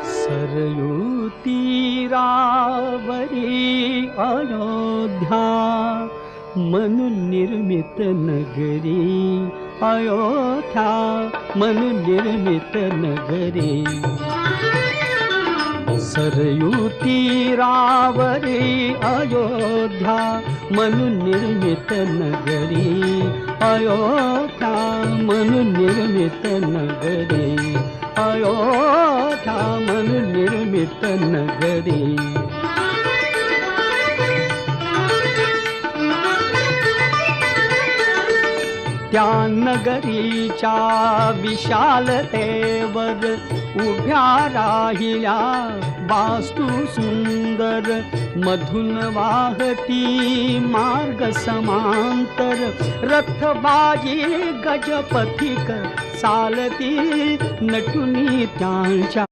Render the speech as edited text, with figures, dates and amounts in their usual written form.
सरयू तीरावरी अयोध्या मनु निर्मित नगरी अयोध्या मनु निर्मित नगरी सरयू तीरावरी अयोध्या मनु निर्मित नगरी अयोध्या मनु निर्मित नगरी अयोध्या मनु निर्मित नगरी त्या नगरीच्या विशालतेवर उभ्या राहिल्या वास्तू सुंदर मधुन वाहती मार्ग समांतर रथबाजी गजपथिक चालती नटुनी त्यांच्या